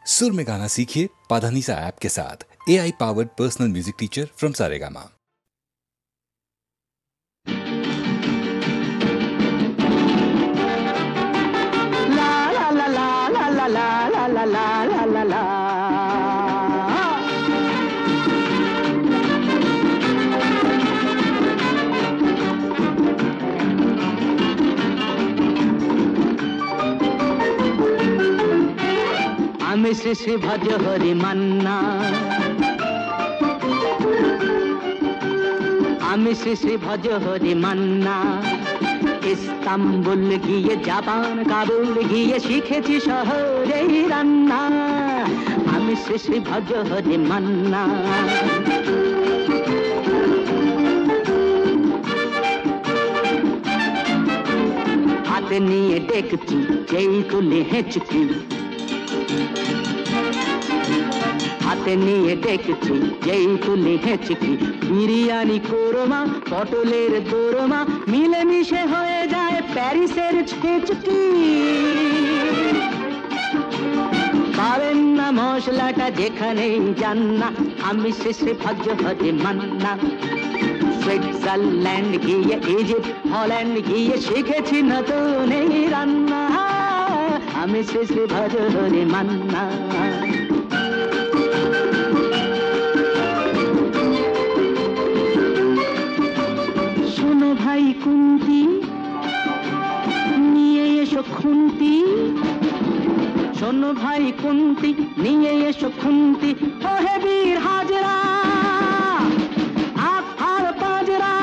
सुर में गाना सीखिए पाधानीसा ऐप के साथ। AI powered personal music teacher from Saregama. আমি শ্রী ভজ হরি মান্না, আমি শ্রী ভজ হরি মান্না। ইস্তাম্বুল গিয়ে জাপান কাবুল গিয়ে শিখেছি শহরেই রান্না। আমি শ্রী ভজ হরি মান্না। হাতে নিয়ে দেখছি যেই তুলে হেঁচকি, হাতে নিয়ে দেখছি যেই তুলি হেঁচকি। বিরিয়ানি কোরমা পটলের দোরমা মিলেমিশে হয়ে যায় প্যারিসের ছেচকি। পাবেন না মশলাটা যেখানেই যান না, আমি শ্রী ভজ হরি মান্না। সুইজারল্যান্ড গিয়ে ইজিপ্ট হল্যান্ড গিয়ে শিখেছি নতুন এই রান্না। আমি শ্রী ভজ হরি মান্না। শোনো ভাই কুন্তি, নিয়ে এসো খুন্তি। শোনো ভাই কুন্তি, নিয়ে এসো খুন্তি। ওহে বীর হাজরা হাত হার পাজরা,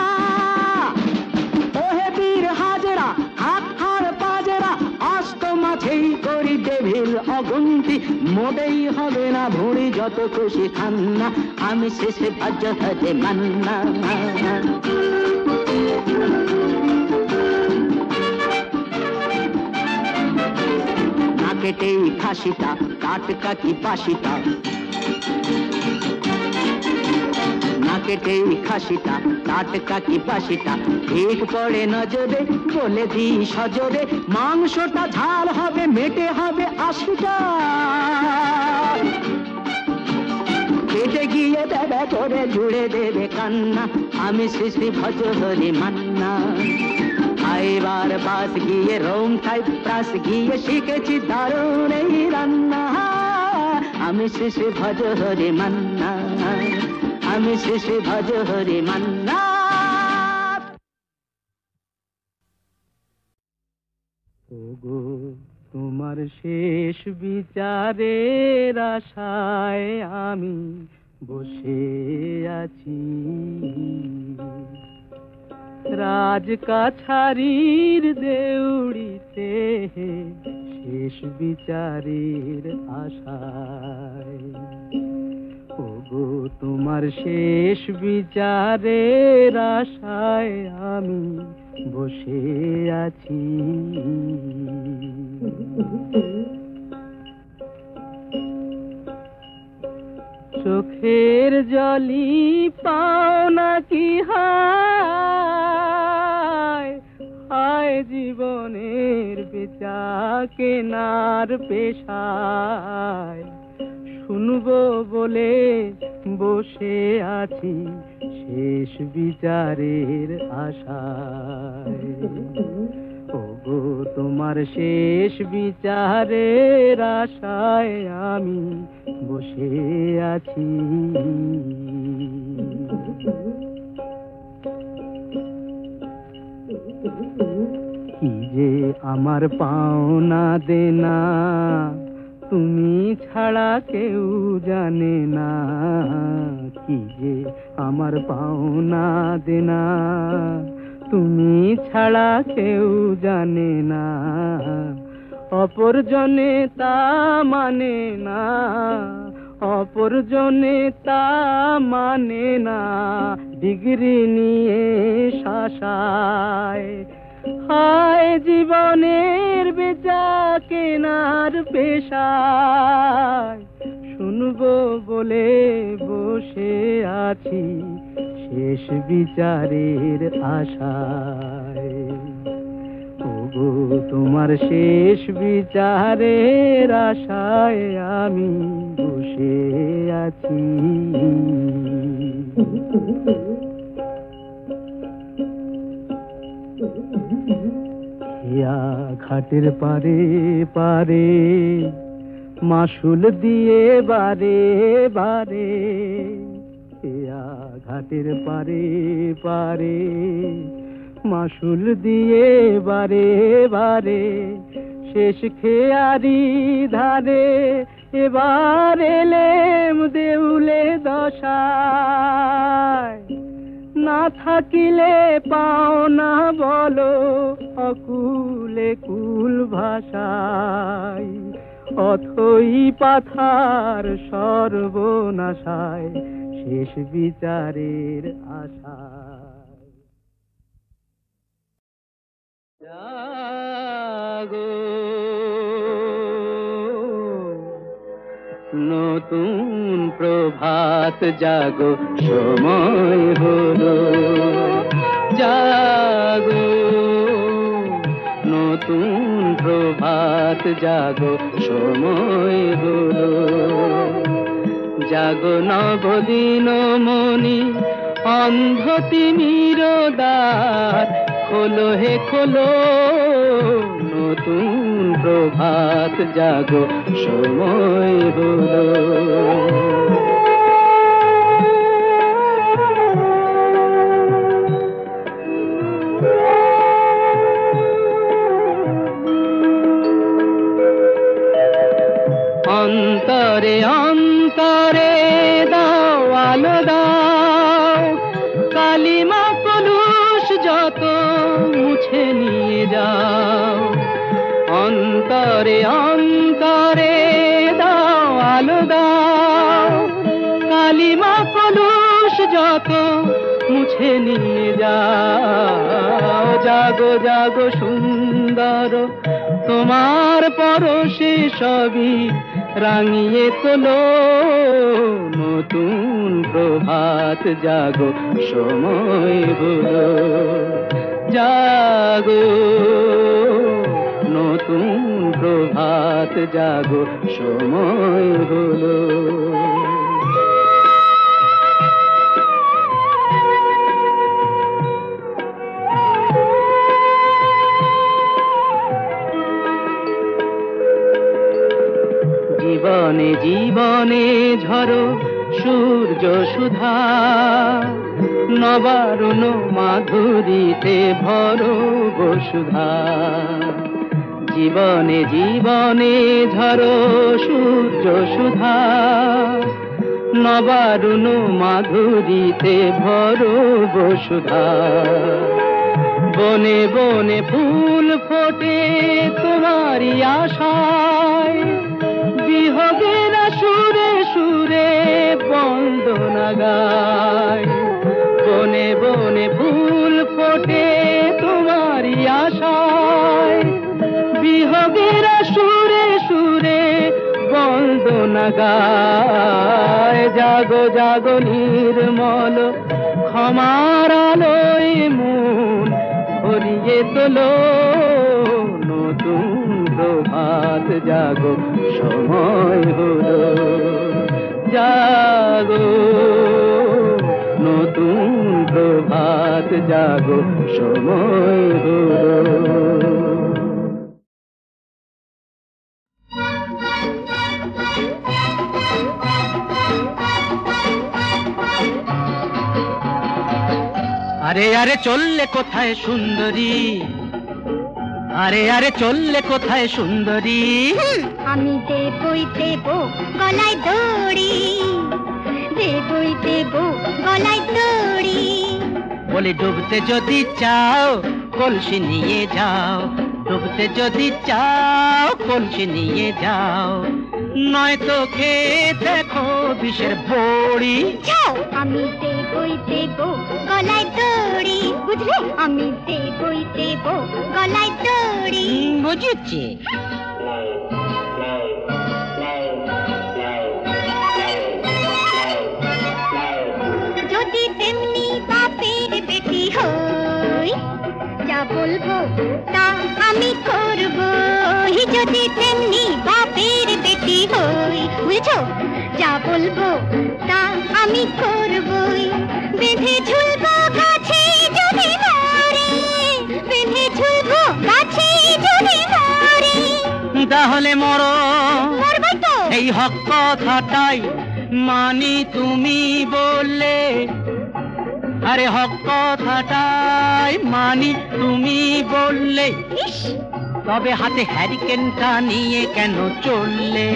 ওহে বীর হাজরা হাত হার পাজরা। আস্ত মাঝেই করি ডেভিল অগুন্তি, মোটেই হবে না ভুঁড়ি যত খুশি খান না। আমি শ্রী ভজ হরি মান্না। কেটেই খাসিটা টাটকা কি বাসিটা, না কেটেই খাসিটা টাটকা কি বাসিটা। ঠিক পড়ে নজরে বলে দি সজরে, মাংসটা ঝাল হবে মেটে হবে 80টা। কেটে গিয়ে দেবে করে জুড়ে দেবে কান্না। আমি শ্রী ভজ হরি মান্না। এবার বাস গিয়ে রোম সাইপ্রাস গিয়ে শিখেছি দারুণ এই রান্না। আমি শ্রী ভজ হরি মান্না, আমি শ্রী ভজ হরি মান্না। ওগো তোমার শেষ বিচারের আশায় আমি বসে আছি। রাজকাছারির দেউড়িতে শেষ বিচারের আশায়। ওগো তোমার শেষ বিচারের আশায় আমি বসে আছি। চোখের জলি পাও নাকি হায়, হায় জীবনের বেচা কেনার পেশায়। শুনবো বলে বসে আছি শেষ বিচারের আশায়। ওগো তোমার শেষ বিচারের আশায় আমি বসে আছি। কি যে আমার পাওনা দেনা তুমি ছাড়া কেউ জানে না। কি যে আমার পাওনা দেনা তুমি ছাড়া কেউ জানে না। অপরজনে তা মানে না, অপরজনে তা মানে না। ডিগ্রি নিয়ে শাসায়, হায় জীবনের বেচা কেনার পেশায়। শুনবো বলে বসে আছি শেষ বিচারের আশায়। ওগো তোমার শেষ বিচারের আশায় আমি বসে আছি। হিয়া ঘাটের পারে পারে মাসুল দিয়ে বারে বারে, হিয়া ঘাটের পারে পারে মাসুল দিয়ে বারে বারে, শেষ খেয়ারি ধারে এবার এলেম দেউলে দশায়। না থাকিলে পাও না বলো অকুলে কুল ভাষায়, অথই পাথার সর্বনাশায় শেষ বিচারের আশায়। জাগো নতুন প্রভাত জাগো সময় হলো, জাগো নতুন প্রভাত জাগো সময় হলো। জাগো নবদিন মনি অন্ধ তিমির দ্বার, খোলো হে খোলো নতুন প্রভাত জাগো সময় হলো। অন্তরে অন্তরে দাও আলো দাও, কালিমা কলুষ যত মুছে নিয়ে যাও। অন্তরে অন্তরে দাও আলো দাও, কালিমা কলুষ যত মুছে নিয়ে যাও। জাগো জাগো সুন্দর তোমার পরশে সবই রাঙিয়ে তোলো, নতুন প্রভাত জাগো সময় হলো। জাগো নতুন প্রভাত জাগো সময় হলো। জীবনে জীবনে ঝরো সূর্য সুধা, নবারুণ মাধুরীতে ভরো বসুধা। জীবনে জীবনে ঝরো সূর্য সুধা, নবারুণ মাধুরীতে ভরো বসুধা। বনে বনে ফুল ফোটে তোমারি আশায়, বিহগের সুরে সুরে বন্দনা গায়। বনে বনে ফুল ফোটে তোমারি আশায়, বিহগের সুরে সুরে বন্দনা গায়। জাগো জাগো নির্মল ক্ষমার আলোয় মন ভরিয়ে তোলো, নতুন প্রভাত জাগো সময় হলো। জাগো নতুন প্রভাত জাগো সময় হলো। আরে আরে চললে কোথায় সুন্দরী, আরে আরে চললে কোথায় সুন্দরী। আমি দেবই দেব গলায় দড়ি, দেবই দেব গলায় দড়ি। বলি ডুবতে যদি চাও কলসি নিয়ে যাও, ডুবতে যদি চাও কলসি নিয়ে যাও, নয়তো খেয়ে দেখো বিষের বড়ি। যাও আমি দেবই দেব গলায় দড়ি, বুঝলে আমি দেবই দেব গলায় দড়ি। বুঝেছি। যদি তেমনি বাপের বেটি হই, যা বলবো তা আমি যদি তেমনি বাপের বেটি হই, বুঝছো? যা বলবো তা আমি করবই, বেঁধে ঝুলবো গাছে যদি মরে, বেঁধে ঝুলবো গাছে যদি মরে। তাহলে মরো, মরবো তো। এই হক কথাটাই মানি তুমি বললে, আরে হক কথাটাই মানি তুমি বললে, তবে হাতে হ্যারিকেনটা নিয়ে কেন চললে?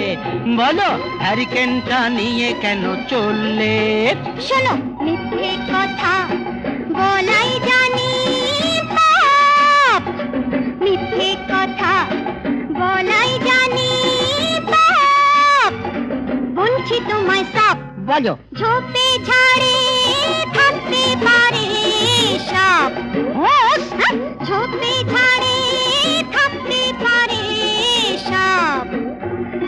বলো, হ্যারিকেনটা নিয়ে কেন চললে? শোনো, মিথ্যে কথা বলাই জানি পাপ, মিথ্যে কথা বলাই জানি পাপ, বলছি তোমায় সাপ। বলো, ঝোপে ঝাড়ে থাকতে পারে সাপ, ঝোপে ঝাড়ে থাকতে পারে সাপ,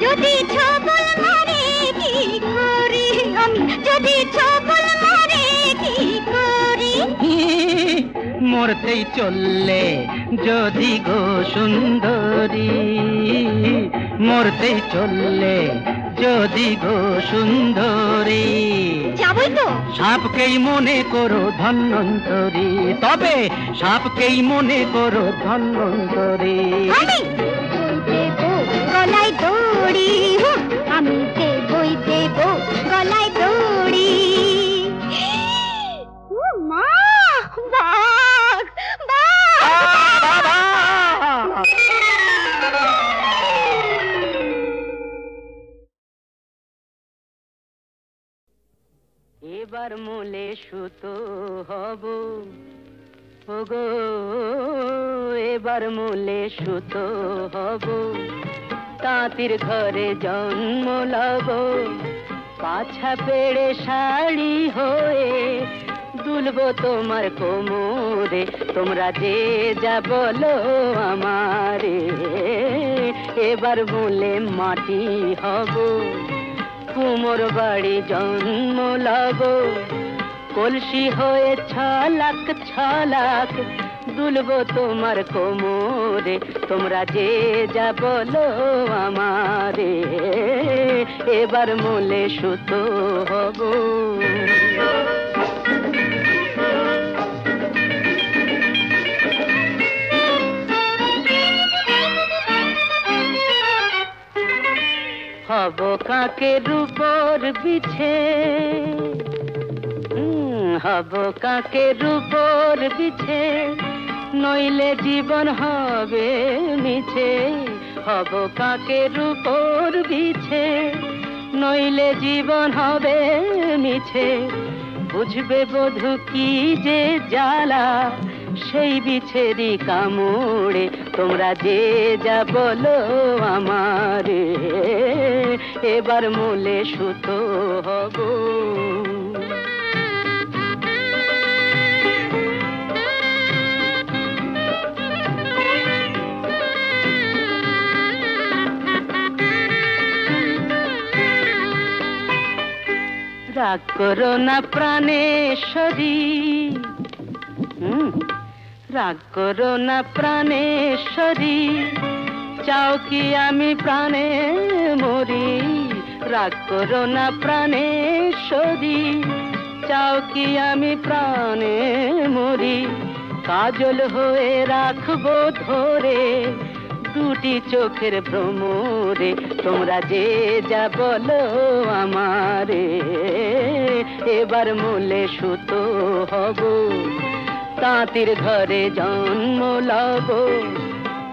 যদি ছবল মারে কি করি আমি, যদি ছবল মারে কি করি? মরতেই চললে যদি গো সুন্দরী, মরতেই চললে যদি গো সুন্দরী, যাবই তো। সাপকেই মনে করো ধন্বন্তরী, তবে সাপকেই মনে করো ধন্বন্তরী। আমি দেবো গলায় দড়ি, আমি দেবই দেব গলায় দড়ি। ও মা, বাঘ, বাঘ! এবার মূলে সুতো হব, ওগো এবার মূলে সুতো হব, তাঁতির ঘরে জন্ম লব, পাছা পেড়ে শাড়ি হয়ে দুলবো তোমার কোমরে, তোমরা যে যা বলো আমারে। এবার মূলে মাটি হব, কুমোর বাড়ি জন্ম লব, কলসি হয়ে ছলাক ছলাক দুলবো তোমার কোমরে, তোমরা যে যা বলো আমারে। এবার মূলে সুতো হব। হব কাকের উপর বিছে, হব কাকের উপর বিছে, নইলে জীবন হবে মিছে। হব কাকের উপর বিছে, নইলে জীবন হবে মিছে। বুঝবে বধূ কি যে জ্বালা, সেই বিছেরি কামড়ে, তোমরা যে যা বলো আমারে। এবার মূলে সুতো হব। রাগ করো না প্রাণেশ্বরী, রাগ করো না প্রাণেশ্বরী, চাও কি আমি প্রাণে মরি? রাগ করো না প্রাণেশ্বরী, চাও কি আমি প্রাণে মরি? কাজল হয়ে রাখবো ধরে দুটি চোখের ভ্রমরে, তোমরা যে যা বলো আমারে। এবার মূলে সুতো হব, তাঁতির ঘরে জন্ম লব,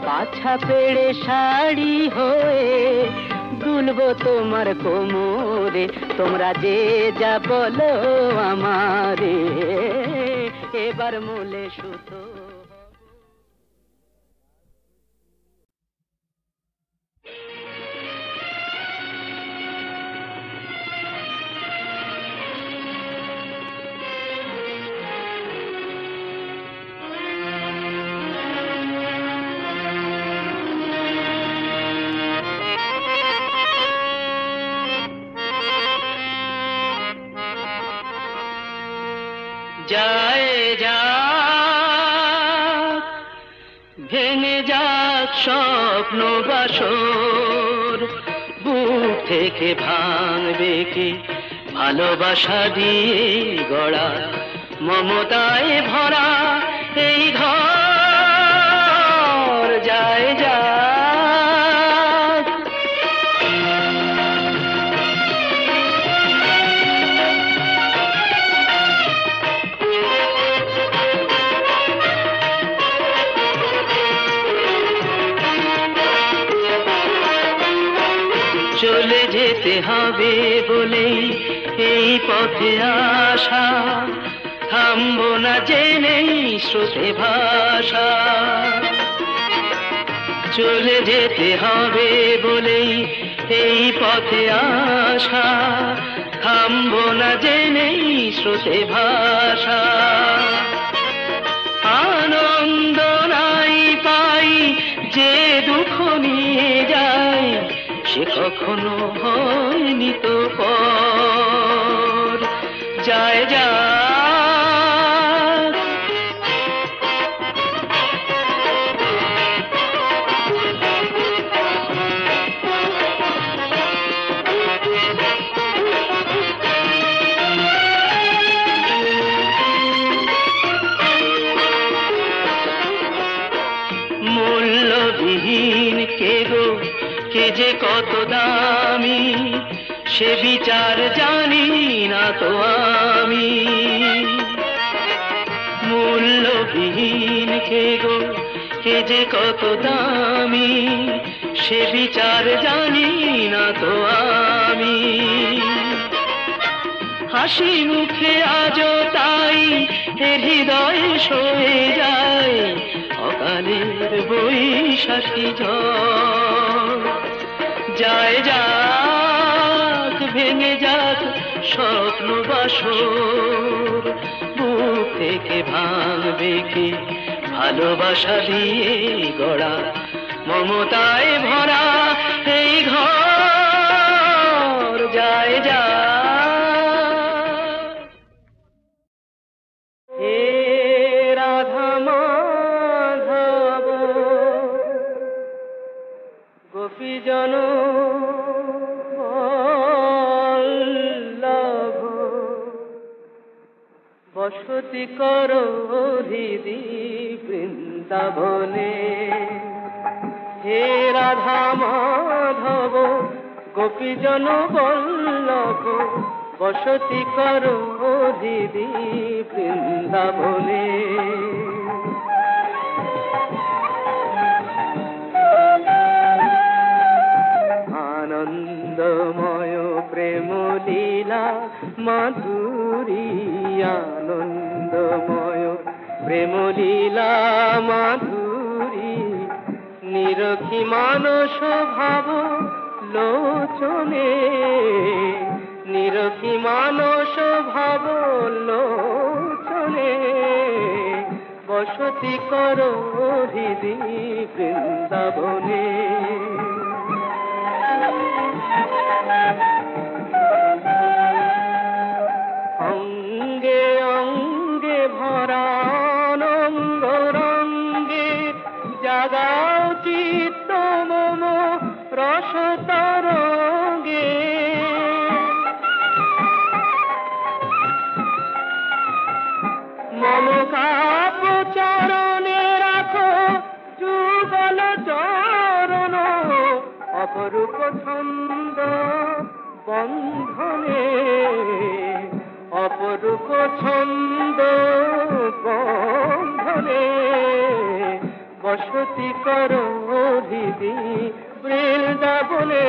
পাছা পেড়ে শাড়ি হয়ে দুলবো তোমার কোমরে, তোমরা যে যা বলো আমারে। এবার মূলে সুতো। যায় যা ভেঙে যাক স্বপ্ন বাসর, বুক থেকে ভাঙবে কে ভালোবাসা দিয়ে গড়া, মমতায় ভরা এই ঘর যায় যায়। চলে যেতে হবে বলেই এই পথে আসা, থামবো না জেনেই স্রোতে ভাষা। চলে যেতে হবে বলেই এই পথে আসা, থামবো না জেনেই স্রোতে ভাষা। আনন্দ নাই পাই যে দুঃখ নিয়ে যায়, সে কখনো হয়নি তো পর যায় যায়। মূল্যবিহীন কে গো, কে যে কত দামি, সে বিচার জানি না তো আমি। মূল্যবিহীন কে গো, কে যে কত দামি, সে বিচার জানি না তো আমি। হাসি মুখে আজও তাই হৃদয়ে সয়ে যায় অকালের বৈশাখী ঝড় যায় যাক, ভেঙে যাক স্বপ্ন বাসর, বুক থেকে ভাঙবে কে ভালোবাসা দিয়ে গড়া, মমতায় ভরা এই ঘর যায় যায়। হে রাধা মাধব গোপীজন বল্লভ, বসতি করো হৃদি বৃন্দাবনে। হে রাধা মাধব গোপীজন বল্লভ, বসতি করো হৃদি বৃন্দাবনে। আনন্দময় প্রেম লীলা মাধুরী, আনন্দময় প্রেম লীলা মাধুরী, নিরখি মানস ভাব লোচনে, নিরখি মানস ভাব লোচনে, বসতি করো হৃদি বৃন্দাবনে। অঙ্গে অঙ্গে ভরা অনঙ্গ রঙ্গে, জাগাও চিত্ত মম রস তরঙ্গে। মম কাপ চরণে রাখো যুগল চরণ, অপরূপ ছন্দ বন্ধনে, অপরূপ ছন্দ বন্ধনে, বসতি করো হৃদি বৃন্দাবনে,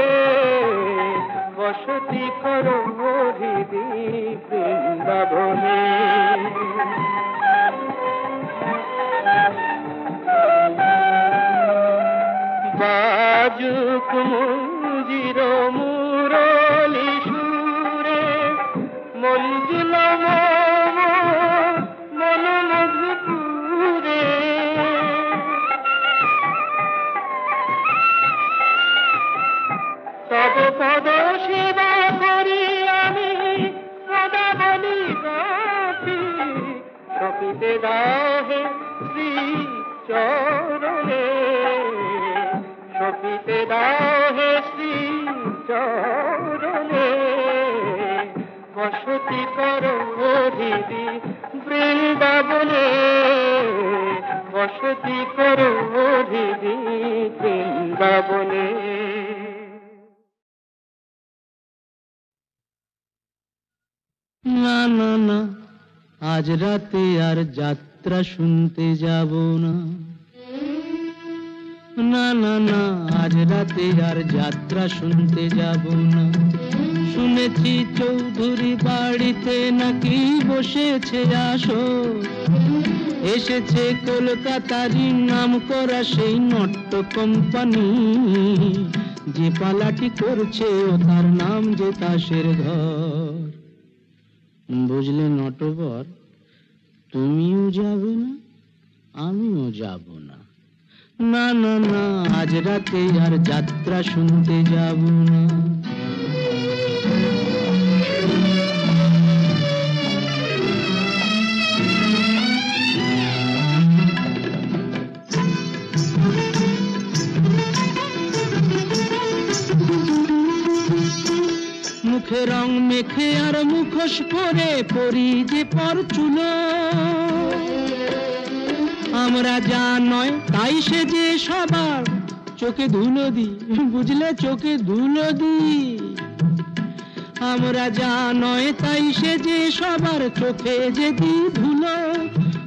বসতি করো হৃদি বৃন্দাবনে। বাজুক মুঞ্জির মুরলি সুরে, মঞ্জুল মম মন মধুপুরে। তব পদ সেবা করি আমি সদা বলি গাঁথি, সপিতে দাহে শ্রী চরণে। দিতে দাও হে শ্রী চরণে, বসতি করো দিদি বৃন্দাবনে, বসতি করো দিদি বৃন্দাবনে। না না না, আজ রাতে আর যাত্রা শুনতে যাব না। না না না, আজ রাতে আর যাত্রা শুনতে যাব না। শুনেছি চৌধুরী বাড়িতে নাকি বসেছে আসর, এসেছে কলকাতারই নাম করা সেই নট্য কোম্পানি, যে পালাটি করছে ও তার নাম যে তাসের ঘর। বুঝলে নটবর, তুমিও যাবে না, আমিও যাব না। না না না, আজ রাতে আর যাত্রা শুনতে যাব না। মুখে রং মেখে আর মুখোশ পরে পরি যে পরচুলো, আমরা যা নয় তাই সে যে সবার চোখে ধুলো দি, বুঝলে চোখে ধুলো দি। আমরা যা নয় তাই সে যে সবার চোখে যে দি ধুলো,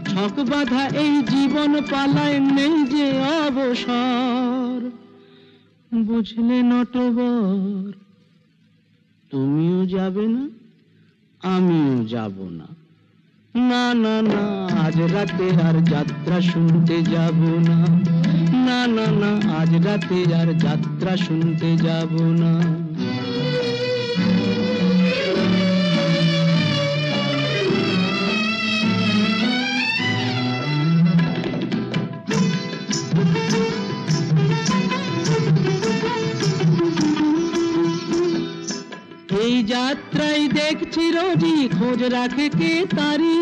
ছক বাঁধা এই জীবন পালায় নেই যে অবসর। বুঝলে নটবর, তুমিও যাবে না, আমিও যাব না। না না না, আজ রাতে আর যাত্রা শুনতে যাব না। না না না, আজ রাতে আর যাত্রা শুনতে যাব না। এই যাত্রায় দেখছি রোজই খোঁজ রাখে কে তারি,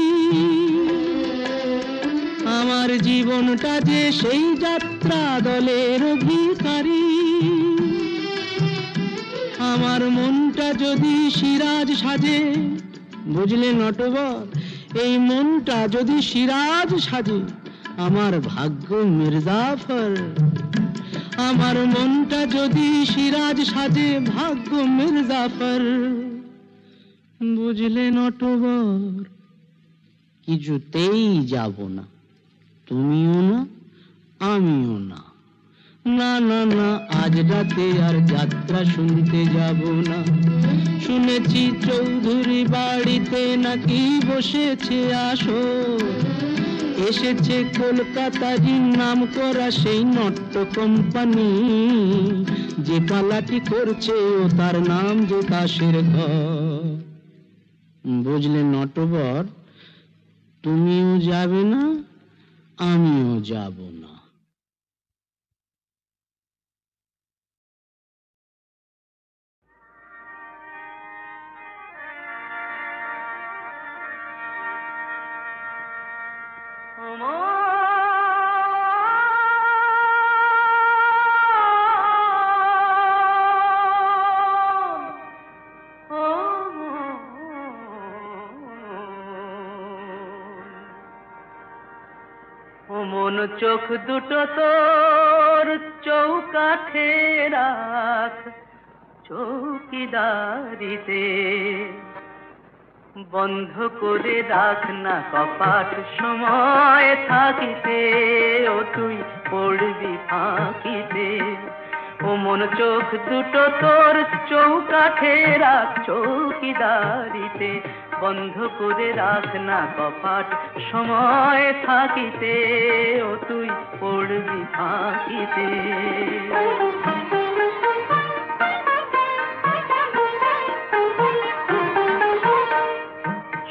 আমার জীবনটা যে সেই যাত্রা দলের ভিখারি। আমার মনটা যদি সিরাজ সাজে, বুঝলে নটবর, এই মনটা যদি সিরাজ সাজে, আমার ভাগ্য মির্জাফর। আমার মনটা যদি সিরাজ সাজে, ভাগ্য মির্জাফর। বুঝলে নটবর, কিছুতেই যাব না, তুমিও না, আমিও না। না না না, আজ রাতে আর যাত্রা শুনতে যাব না। শুনেছি চৌধুরী বাড়িতে নাকি বসেছে আসর, এসেছে কলকাতারই নাম করা সেই নট্য কোম্পানি, যে পালাটি করছে ও তার নাম যে তাসের ঘর। বুঝলে নটবর, তুমিও যাবে না, আমিও যাব না। মন চোখ দুটো তোর চৌকাঠে রাখ, চৌকিদারিতে বন্ধ করে রাখ না কপাট সময় থাকিতে, ও তুই পড়বি ফাঁকিতে। ও মন চোখ দুটো তোর চৌকাঠে রাখ, চৌকিদারিতে বন্ধ করে রাখ না কপাট সময় থাকিতে, ও তুই পড়বি ফাঁকিতে।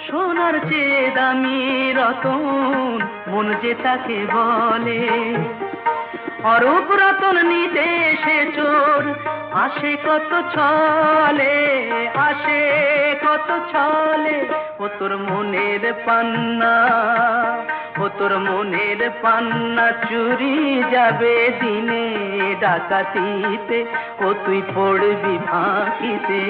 সোনার চেয়ে দামি রতন মন যে তাকে বলে, অরূপ রতন নিতে সে চোর আসে কত ছলে, আসে কত ছলে। ও তোর মনের পান্না, ও ও তোর মনের পান্না চুরি যাবে দিনে ডাকাতিতে, ও তুই পড়বি ফাঁকিতে।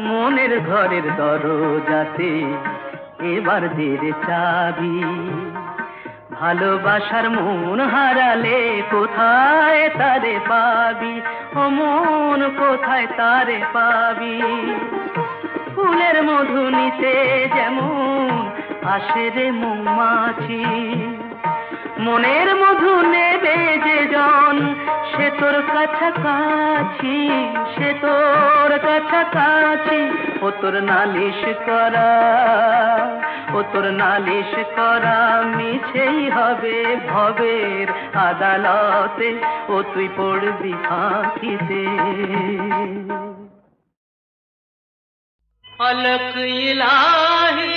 মনের ঘরের দরজাতে এবার দে রে চাবি, ভালোবাসার মন হারালে কোথায় তারে পাবি, ও মন কোথায় তারে পাবি। ফুলের মধু নিতে যেমন আসে রে মৌমাছি, মনের মধু নেবে যে জন সে তোর কাছাকাছি, সে তোর কাছাকাছি। ও তোর নালিশ করা, ও তোর নালিশ করা মিছেই হবে ভবের আদালতে, ও তুই পড়বি ফাঁকিতে। अलख इलाही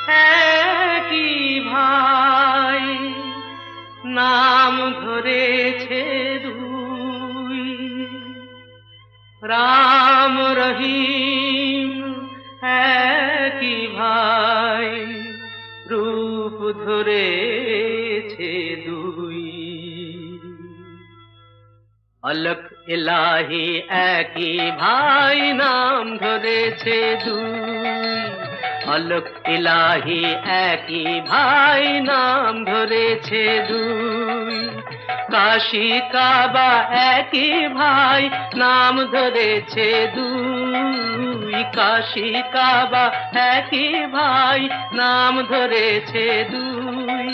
है कि भाई नाम धरेছে দুই, राम रहीम है कि भाई रूप ধরেছে দুই। अलख इलाही একই ভাই নাম ধরেছে দুই, अलख इलाही একই ভাই নাম ধরেছে দুই। কাশী কাবা একই ভাই নাম ধরেছে দুই, কাশী কাবা একই ভাই নাম ধরেছে দুই।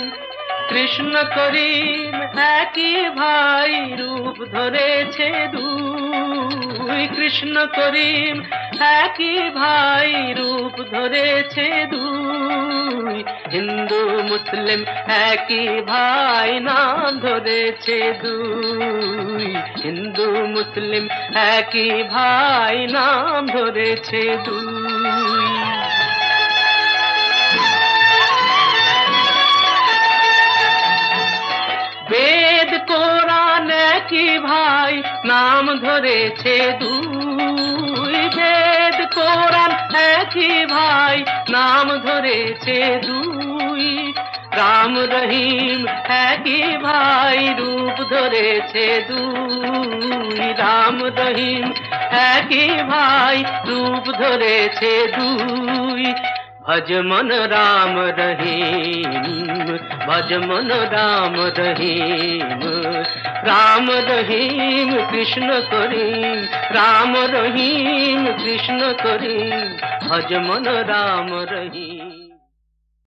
কৃষ্ণ করিম একই ভাই রূপ ধরেছে দুই, কৃষ্ণ করিম একই ভাই রূপ ধরেছে দুই। হিন্দু মুসলিম একই ভাই নাম ধরেছে দুই, হিন্দু মুসলিম একই ভাই নাম ধরেছে দুই। বেদ কোরআন একই ভাই নাম ধরেছে দুই, বেদ কোরআন একই ভাই নাম ধরেছে দুই। রাম রহিম একই ভাই রূপ ধরেছে দুই, রাম রহিম একই ভাই রূপ ধরেছে দুই। भज मन राम रहीम, भज मन राम रहीम, राम रहीम कृष्ण करीम, राम रहीम कृष्ण करीम, भज मन राम रहीम।